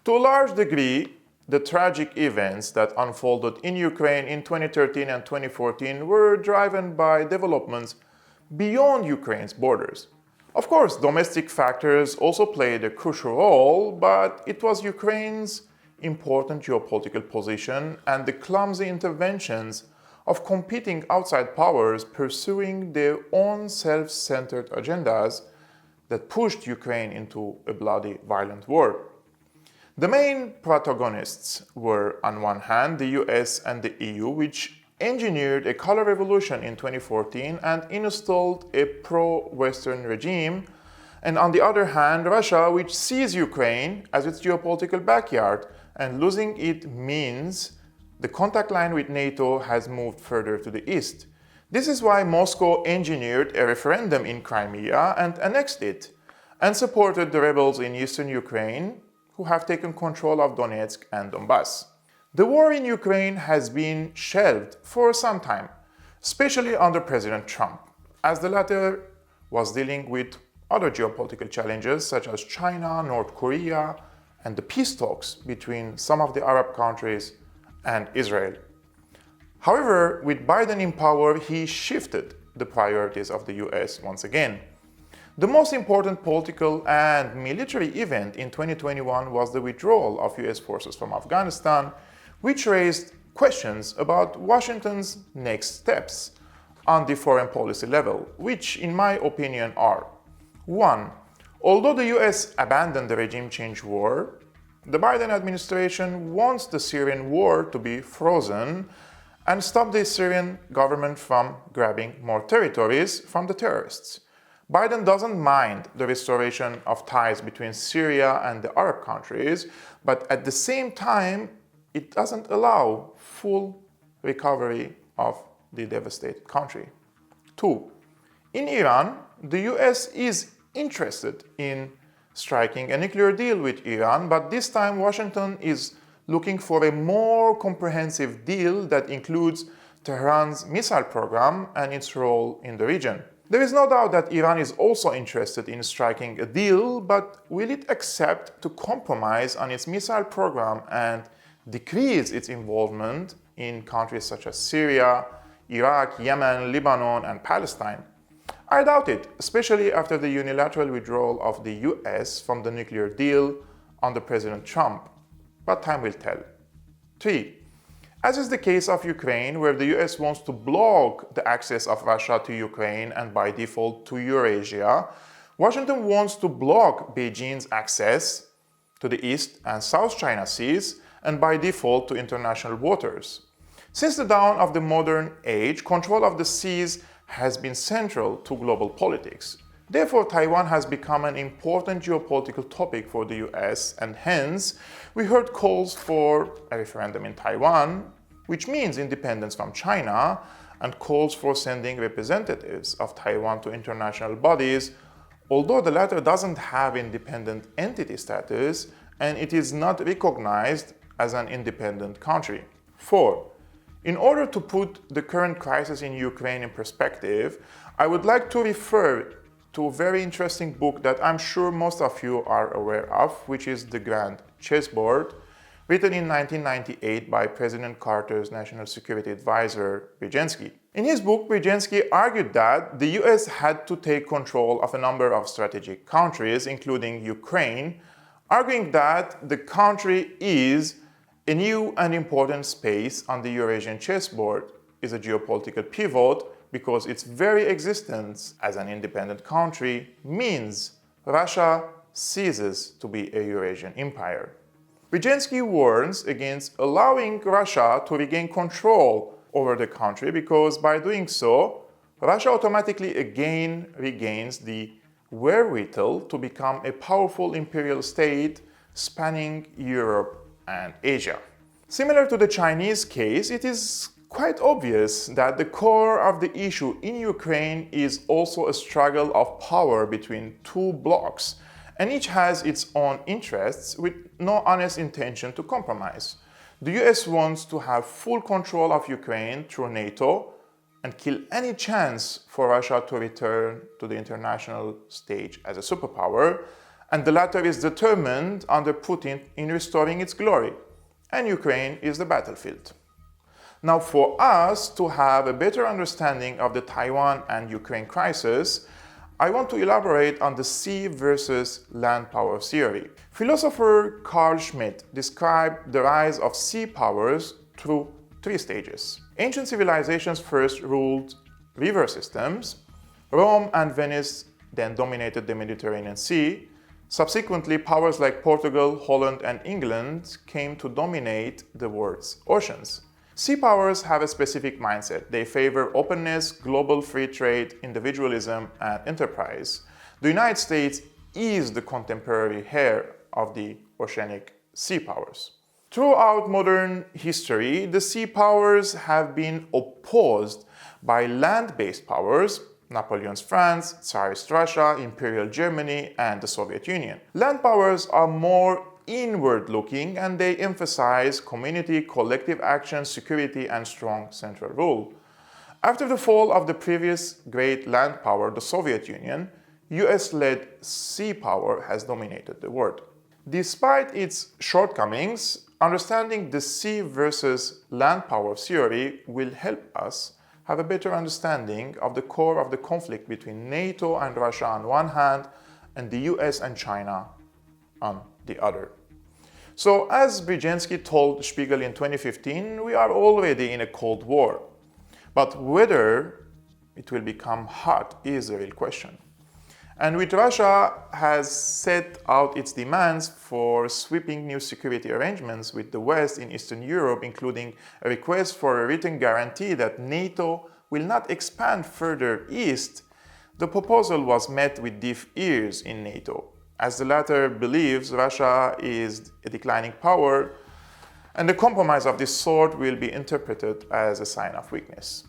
To a large degree, the tragic events that unfolded in Ukraine in 2013 and 2014 were driven by developments beyond Ukraine's borders. Of course, domestic factors also played a crucial role, but it was Ukraine's important geopolitical position and the clumsy interventions of competing outside powers pursuing their own self-centered agendas that pushed Ukraine into a bloody, violent war. The main protagonists were, on one hand, the US and the EU, which engineered a color revolution in 2014 and installed a pro-Western regime, and on the other hand, Russia, which sees Ukraine as its geopolitical backyard, and losing it means the contact line with NATO has moved further to the east. This is why Moscow engineered a referendum in Crimea and annexed it, and supported the rebels in eastern Ukraine, who have taken control of Donetsk and Donbass. The war in Ukraine has been shelved for some time, especially under President Trump, as the latter was dealing with other geopolitical challenges such as China, North Korea, and the peace talks between some of the Arab countries and Israel. However, with Biden in power, he shifted the priorities of the US once again. The most important political and military event in 2021 was the withdrawal of US forces from Afghanistan, which raised questions about Washington's next steps on the foreign policy level, which in my opinion are: 1. Although the US abandoned the regime change war, the Biden administration wants the Syrian war to be frozen and stop the Syrian government from grabbing more territories from the terrorists. Biden doesn't mind the restoration of ties between Syria and the Arab countries, but at the same time, it doesn't allow full recovery of the devastated country. 2. In Iran, the US is interested in striking a nuclear deal with Iran, but this time Washington is looking for a more comprehensive deal that includes Tehran's missile program and its role in the region. There is no doubt that Iran is also interested in striking a deal, but will it accept to compromise on its missile program and decrease its involvement in countries such as Syria, Iraq, Yemen, Lebanon, and Palestine? I doubt it, especially after the unilateral withdrawal of the US from the nuclear deal under President Trump, but time will tell. 3. As is the case of Ukraine, where the US wants to block the access of Russia to Ukraine and by default to Eurasia, Washington wants to block Beijing's access to the East and South China Seas and by default to international waters. Since the dawn of the modern age, control of the seas has been central to global politics. Therefore, Taiwan has become an important geopolitical topic for the US, and hence, we heard calls for a referendum in Taiwan, which means independence from China, and calls for sending representatives of Taiwan to international bodies, although the latter doesn't have independent entity status and it is not recognized as an independent country. 4. In order to put the current crisis in Ukraine in perspective, I would like to refer to a very interesting book that I'm sure most of you are aware of, which is The Grand Chessboard, written in 1998 by President Carter's National Security Advisor, Brzezinski. In his book, Brzezinski argued that the US had to take control of a number of strategic countries, including Ukraine, arguing that the country is a new and important space on the Eurasian chessboard, is a geopolitical pivot because its very existence as an independent country means Russia ceases to be a Eurasian empire. Brzezinski warns against allowing Russia to regain control over the country because by doing so, Russia automatically again regains the wherewithal to become a powerful imperial state spanning Europe and Asia. Similar to the Chinese case, it is quite obvious that the core of the issue in Ukraine is also a struggle of power between two blocs, and each has its own interests with no honest intention to compromise. The US wants to have full control of Ukraine through NATO and kill any chance for Russia to return to the international stage as a superpower, and the latter is determined under Putin in restoring its glory, and Ukraine is the battlefield. Now, for us to have a better understanding of the Taiwan and Ukraine crisis, I want to elaborate on the sea versus land power theory. Philosopher Carl Schmitt described the rise of sea powers through 3 stages. Ancient civilizations first ruled river systems. Rome and Venice then dominated the Mediterranean Sea. Subsequently, powers like Portugal, Holland, and England came to dominate the world's oceans. Sea powers have a specific mindset. They favor openness, global free trade, individualism, and enterprise. The United States is the contemporary heir of the oceanic sea powers. Throughout modern history, the sea powers have been opposed by land-based powers, Napoleon's France, Tsarist Russia, Imperial Germany, and the Soviet Union. Land powers are more inward-looking, and they emphasize community, collective action, security, and strong central rule. After the fall of the previous great land power, the Soviet Union, US-led sea power has dominated the world. Despite its shortcomings, understanding the sea versus land power theory will help us have a better understanding of the core of the conflict between NATO and Russia on one hand and the US and China on the other. So, as Brzezinski told Spiegel in 2015, we are already in a Cold War. But whether it will become hot is the real question. And with Russia has set out its demands for sweeping new security arrangements with the West in Eastern Europe, including a request for a written guarantee that NATO will not expand further east, the proposal was met with deaf ears in NATO, as the latter believes Russia is a declining power, and a compromise of this sort will be interpreted as a sign of weakness.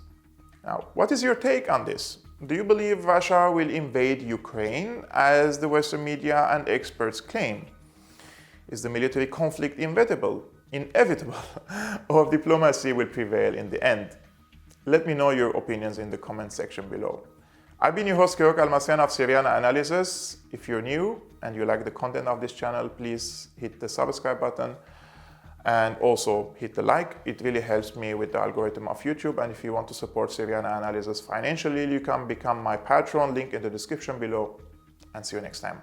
Now, what is your take on this? Do you believe Russia will invade Ukraine, as the Western media and experts claim? Is the military conflict inevitable, or diplomacy will prevail in the end? Let me know your opinions in the comment section below. I've been your host, Kevork Almassian of Syriana Analysis. If you're new and you like the content of this channel, please hit the subscribe button and also hit the like. It really helps me with the algorithm of YouTube. And if you want to support Syriana Analysis financially, you can become my patron, link in the description below, and see you next time.